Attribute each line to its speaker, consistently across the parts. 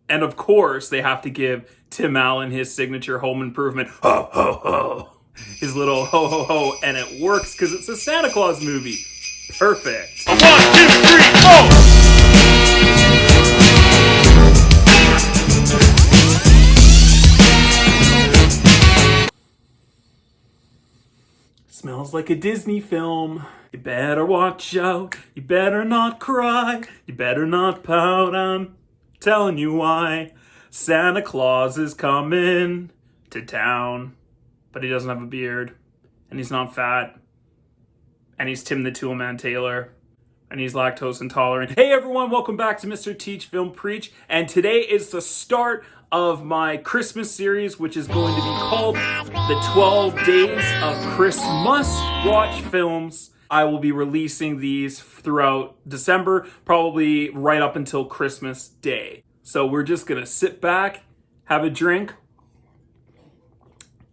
Speaker 1: And of course, they have to give Tim Allen his signature home improvement, ho, ho, ho. His little ho, ho, ho. And it works because it's a Santa Claus movie. Perfect. 1, 2, 3, 4! Smells like a Disney film. You better watch out. You better not cry. You better not pout. I'm telling you why. Santa Claus is coming to town. But he doesn't have a beard. And he's not fat. And he's Tim the Toolman Taylor. And he's lactose intolerant. Hey everyone, welcome back to Mr. Teach Film Preach. And today is the start of my Christmas series, which is going to be called The 12 Days of Christmas Watch Films. I will be releasing these throughout December, probably right up until Christmas Day. So we're just going to sit back, have a drink,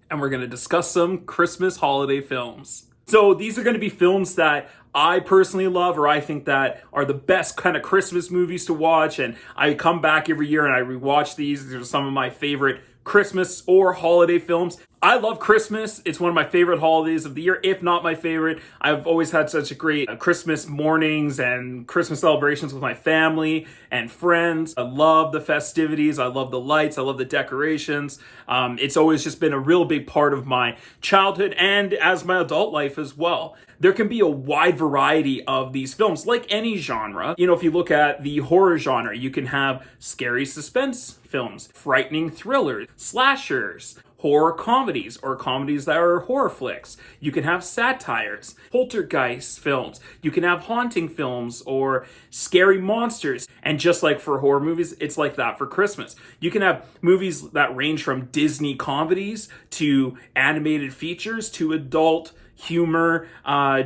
Speaker 1: and we're going to discuss some Christmas holiday films. So these are going to be films that I personally love, or I think that are the best kind of Christmas movies to watch. And I come back every year and I rewatch these. These are some of my favorite Christmas or holiday films. I love Christmas. It's one of my favorite holidays of the year, if not my favorite. I've always had such a great Christmas mornings and Christmas celebrations with my family and friends. I love the festivities. I love the lights. I love the decorations. It's always just been a real big part of my childhood and as my adult life as well. There can be a wide variety of these films, like any genre. You know, if you look at the horror genre, you can have scary suspense films, frightening thrillers, slashers, horror comedies, or comedies that are horror flicks. You can have satires, poltergeist films. You can have haunting films or scary monsters. And just like for horror movies, it's like that for Christmas. You can have movies that range from Disney comedies to animated features to adult humor,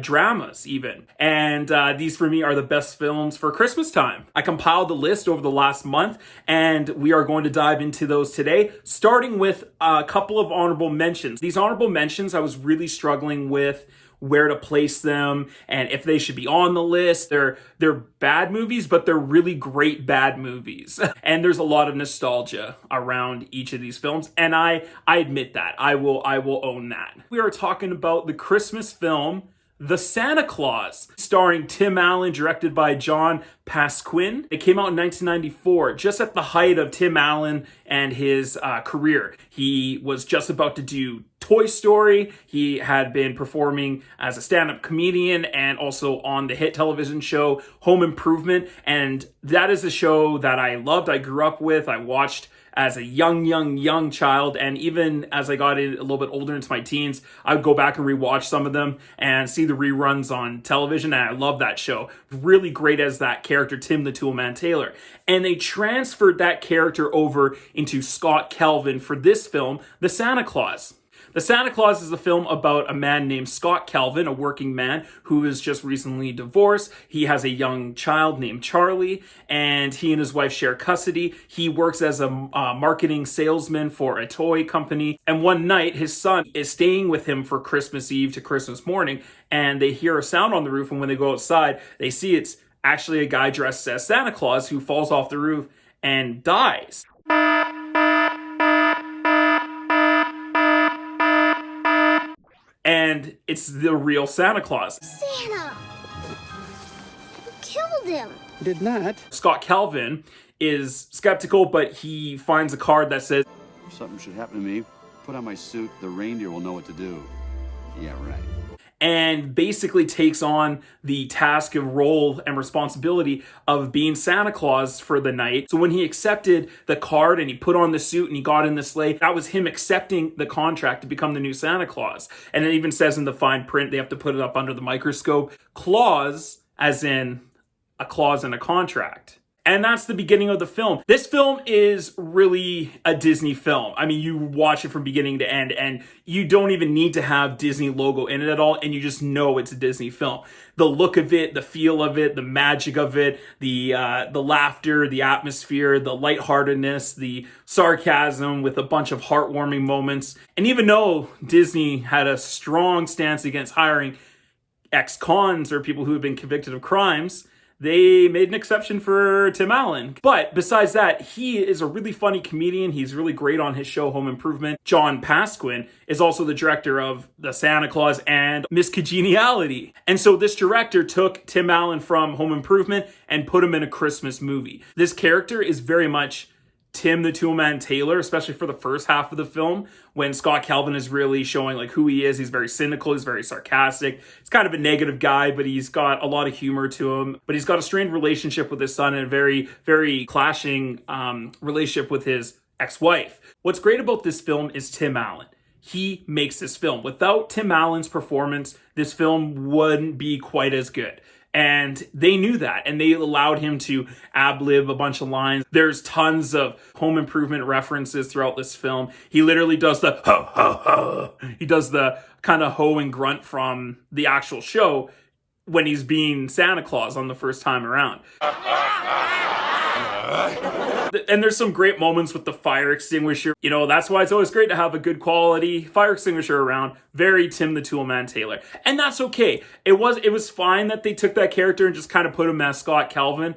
Speaker 1: dramas even. And these for me are the best films for Christmas time. I compiled a list over the last month and we are going to dive into those today, starting with a couple of honorable mentions. These honorable mentions I was really struggling with where to place them and if they should be on the list. They're bad movies, but they're really great bad movies. And there's a lot of nostalgia around each of these films, and I admit that. I will own that. We are talking about the Christmas film The Santa Claus, starring Tim Allen, directed by John Pasquin. It came out in 1994, just at the height of Tim Allen and his career. He was just about to do Toy Story. He had been performing as a stand-up comedian and also on the hit television show Home Improvement. And that is a show that I loved, I grew up with, I watched as a young child, and even as I got a little bit older into my teens, I would go back and rewatch some of them and see the reruns on television, and I love that show. Really great as that character, Tim the Toolman Taylor. And they transferred that character over into Scott Calvin for this film, The Santa Claus. The Santa Claus is a film about a man named Scott Calvin, a working man who is just recently divorced. He has a young child named Charlie, and he and his wife share custody. He works as a marketing salesman for a toy company. And one night, his son is staying with him for Christmas Eve to Christmas morning, and they hear a sound on the roof. And when they go outside, they see it's actually a guy dressed as Santa Claus who falls off the roof and dies. And it's the real Santa Claus.
Speaker 2: Santa! You killed him!
Speaker 3: Did not.
Speaker 1: Scott Calvin is skeptical, but he finds a card that says,
Speaker 4: If something should happen to me, put on my suit, the reindeer will know what to do. Yeah, right.
Speaker 1: and basically takes on the task and role and responsibility of being Santa Claus for the night. So when he accepted the card and he put on the suit and he got in the sleigh, that was him accepting the contract to become the new Santa Claus. And it even says in the fine print, they have to put it up under the microscope, clause, as in a clause in a contract. And that's the beginning of the film. This film is really a Disney film. I mean, you watch it from beginning to end, and you don't even need to have Disney logo in it at all, and you just know it's a Disney film. The look of it, the feel of it, the magic of it, the laughter, the atmosphere, the lightheartedness, the sarcasm with a bunch of heartwarming moments. And even though Disney had a strong stance against hiring ex-cons or people who have been convicted of crimes, they made an exception for Tim Allen. But besides that, he is a really funny comedian. He's really great on his show Home Improvement. John Pasquin is also the director of The Santa Claus and Miss Congeniality. And so this director took Tim Allen from Home Improvement and put him in a Christmas movie. This character is very much Tim the Toolman Taylor, especially for the first half of the film, when Scott Calvin is really showing like who he is. He's very cynical, he's very sarcastic. He's kind of a negative guy, but he's got a lot of humor to him. But he's got a strained relationship with his son and a very, very clashing relationship with his ex-wife. What's great about this film is Tim Allen. He makes this film. Without Tim Allen's performance, this film wouldn't be quite as good. And they knew that, and they allowed him to ad-lib a bunch of lines. There's tons of Home Improvement references throughout this film. He literally does the ho, ho, ho. He does the kind of ho and grunt from the actual show when he's being Santa Claus on the first time around. And there's some great moments with the fire extinguisher. You know, that's why it's always great to have a good quality fire extinguisher around. Very Tim the Toolman Taylor. And that's okay. It was fine that they took that character and just kind of put him as Scott Calvin.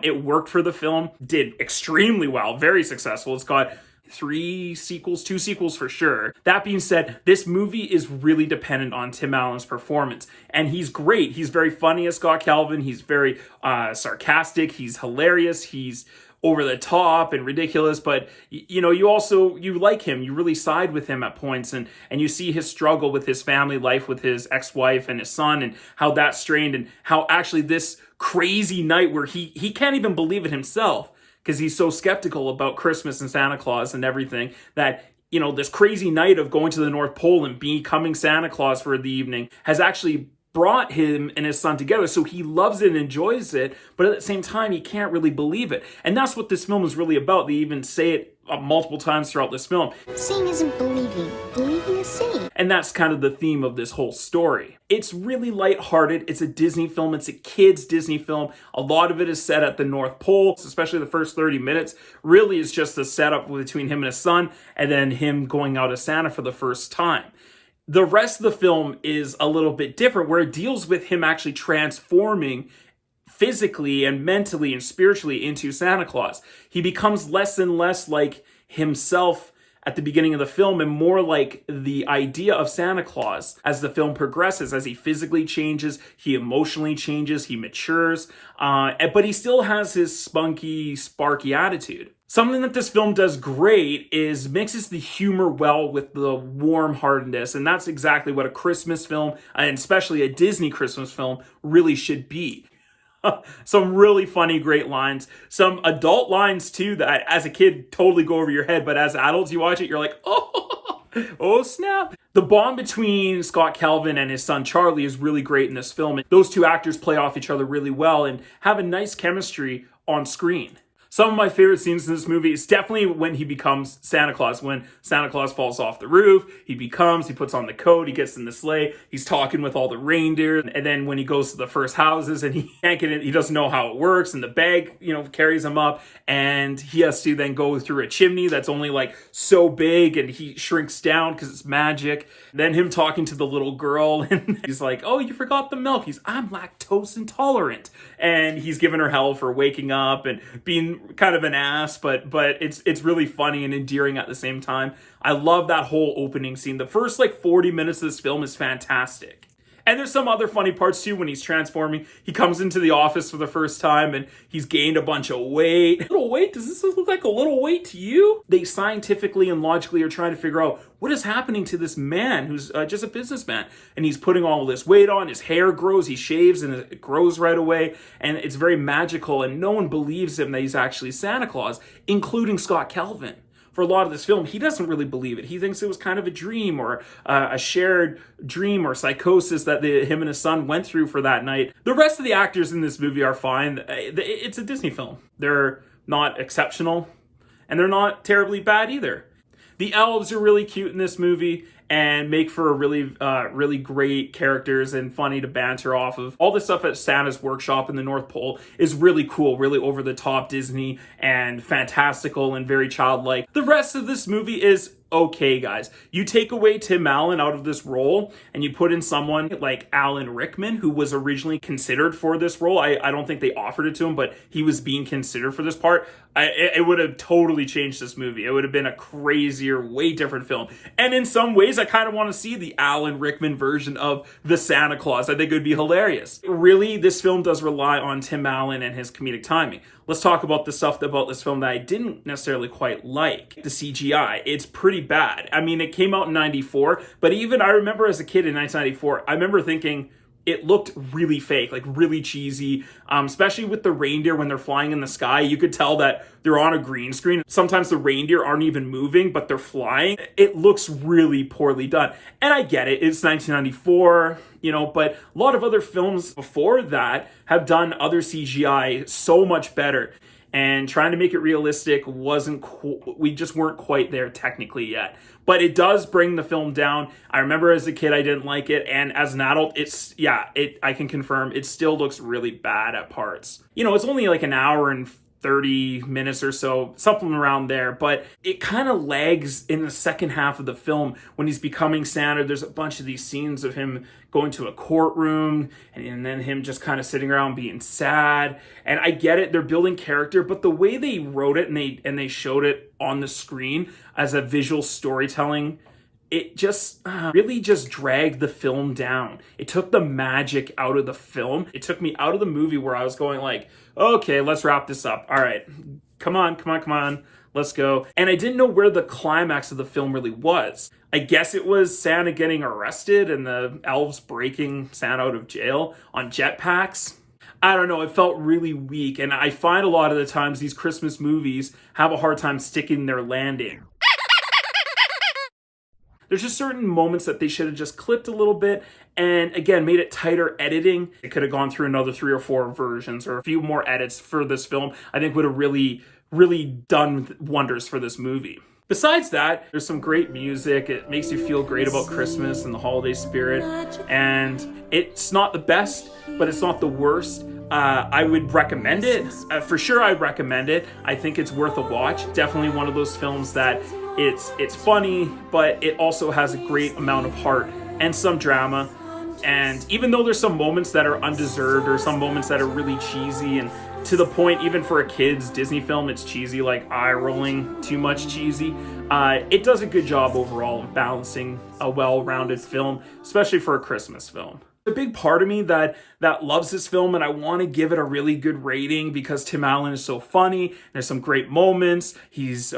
Speaker 1: It worked for the film. Did extremely well. Very successful. It's got 2 sequels for sure. That being said, this movie is really dependent on Tim Allen's performance. And he's great. He's very funny as Scott Calvin. He's very sarcastic. He's hilarious. He's over the top and ridiculous, but you know, you like him. You really side with him at points, and you see his struggle with his family life with his ex-wife and his son, and how that's strained, and how actually this crazy night where he can't even believe it himself because he's so skeptical about Christmas and Santa Claus and everything, that you know, this crazy night of going to the North Pole and becoming Santa Claus for the evening has actually brought him and his son together. So he loves it and enjoys it, but at the same time, he can't really believe it. And that's what this film is really about. They even say it multiple times throughout this film.
Speaker 2: Seeing isn't believing. Believing is seeing.
Speaker 1: And that's kind of the theme of this whole story. It's really lighthearted. It's a Disney film. It's a kid's Disney film. A lot of it is set at the North Pole, especially the first 30 minutes. Really is just the setup between him and his son, and then him going out as Santa for the first time. The rest of the film is a little bit different, where it deals with him actually transforming physically and mentally and spiritually into Santa Claus. He becomes less and less like himself at the beginning of the film and more like the idea of Santa Claus as the film progresses, as he physically changes, he emotionally changes, he matures, but he still has his spunky, sparky attitude. Something that this film does great is mixes the humor well with the warm-heartedness, and that's exactly what a Christmas film, and especially a Disney Christmas film, really should be. Some really funny, great lines. Some adult lines, too, that as a kid totally go over your head, but as adults you watch it, you're like, oh snap. The bond between Scott Calvin and his son Charlie is really great in this film. Those two actors play off each other really well and have a nice chemistry on screen. Some of my favorite scenes in this movie is definitely when he becomes Santa Claus. When Santa Claus falls off the roof, he puts on the coat, he gets in the sleigh, he's talking with all the reindeer. And then when he goes to the first houses and he can't get in, he doesn't know how it works, and the bag, carries him up, and he has to then go through a chimney that's only like so big, and he shrinks down because it's magic. Then him talking to the little girl, and he's like, "Oh, you forgot the milk." I'm lactose intolerant. And he's giving her hell for waking up and being kind of an ass, but it's really funny and endearing at the same time. I love that whole opening scene. The first 40 minutes of this film is fantastic. And there's some other funny parts too when he's transforming. He comes into the office for the first time and he's gained a bunch of weight. Little weight? Does this look like a little weight to you? They scientifically and logically are trying to figure out what is happening to this man who's just a businessman. And he's putting all this weight on. His hair grows. He shaves and it grows right away. And it's very magical. And no one believes him that he's actually Santa Claus, including Scott Calvin. For a lot of this film, he doesn't really believe it. He thinks it was kind of a dream or a shared dream or psychosis that him and his son went through for that night. The rest of the actors in this movie are fine. It's a Disney film. They're not exceptional, and they're not terribly bad either. The elves are really cute in this movie and make for a really great characters and funny to banter off of. All the stuff at Santa's workshop in the North Pole is really cool, really over-the-top Disney and fantastical and very childlike. The rest of this movie is okay, guys. You take away Tim Allen out of this role and you put in someone like Alan Rickman, who was originally considered for this role. I don't think they offered it to him, but he was being considered for this part. It would have totally changed this movie. It would have been a crazier, way different film. And in some ways, I kind of want to see the Alan Rickman version of the Santa Claus. I think it would be hilarious. Really, this film does rely on Tim Allen and his comedic timing. Let's talk about the stuff about this film that I didn't necessarily quite like. The CGI, it's pretty bad. I mean, it came out in 94, but even I remember as a kid in 1994, I remember thinking, it looked really fake, like really cheesy, especially with the reindeer when they're flying in the sky. You could tell that they're on a green screen. Sometimes the reindeer aren't even moving, but they're flying. It looks really poorly done. And I get it, it's 1994, but a lot of other films before that have done other CGI so much better. And trying to make it realistic we just weren't quite there technically yet. But it does bring the film down. I remember as a kid I didn't like it, and as an adult, I can confirm it still looks really bad at parts. It's only like an hour and 30 minutes or so, something around there, but it kind of lags in the second half of the film when he's becoming Santa. There's a bunch of these scenes of him going to a courtroom and then him just kind of sitting around being sad. And I get it, they're building character, but the way they wrote it and they showed it on the screen as a visual storytelling, it just really just dragged the film down. It took the magic out of the film. It took me out of the movie where I was going like, okay, let's wrap this up. All right, come on, let's go. And I didn't know where the climax of the film really was. I guess it was Santa getting arrested and the elves breaking Santa out of jail on jetpacks. I don't know, it felt really weak. And I find a lot of the times these Christmas movies have a hard time sticking their landing. There's just certain moments that they should have just clipped a little bit and, again, made it tighter editing. It could have gone through another 3 or 4 versions or a few more edits for this film. I think would have really, really done wonders for this movie. Besides that, there's some great music. It makes you feel great about Christmas and the holiday spirit. And it's not the best, but it's not the worst. I would recommend it. For sure, I'd recommend it. I think it's worth a watch. Definitely one of those films that it's funny, but it also has a great amount of heart and some drama. And even though there's some moments that are undeserved or some moments that are really cheesy and to the point, even for a kid's Disney film, it's cheesy, like eye-rolling, too much cheesy. It does a good job overall of balancing a well-rounded film, especially for a Christmas film. A big part of me that loves this film, and I want to give it a really good rating because Tim Allen is so funny. There's some great moments. His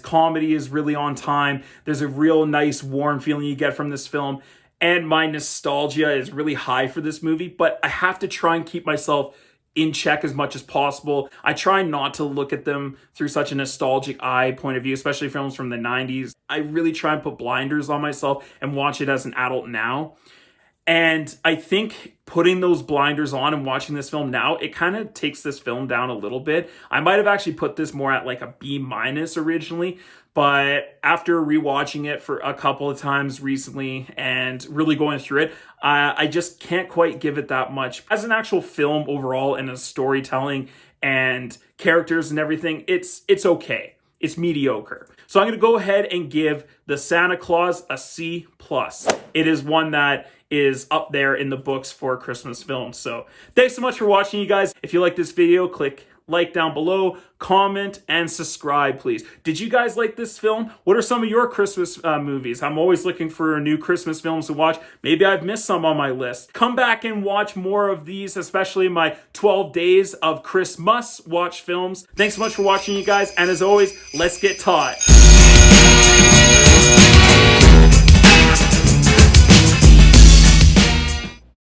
Speaker 1: comedy is really on time. There's a real nice warm feeling you get from this film, and my nostalgia is really high for this movie, but I have to try and keep myself in check as much as possible. I try not to look at them through such a nostalgic eye point of view, especially films from the 90s. I really try and put blinders on myself and watch it as an adult now. And I think putting those blinders on and watching this film now, it kind of takes this film down a little bit. I might have actually put this more at like a B- originally, but after rewatching it for a couple of times recently and really going through it, I just can't quite give it that much. As an actual film overall and a storytelling and characters and everything, it's okay. It's mediocre. So I'm going to go ahead and give the Santa Claus a C+. It is one that is up there in the books for Christmas films. So thanks so much for watching, you guys. If you like this video, click like down below, comment, and subscribe, please. Did you guys like this film? What are some of your Christmas movies? I'm always looking for new Christmas films to watch. Maybe I've missed some on my list. Come back and watch more of these, especially my 12 days of Christmas watch films. Thanks so much for watching, you guys. And as always, let's get taught.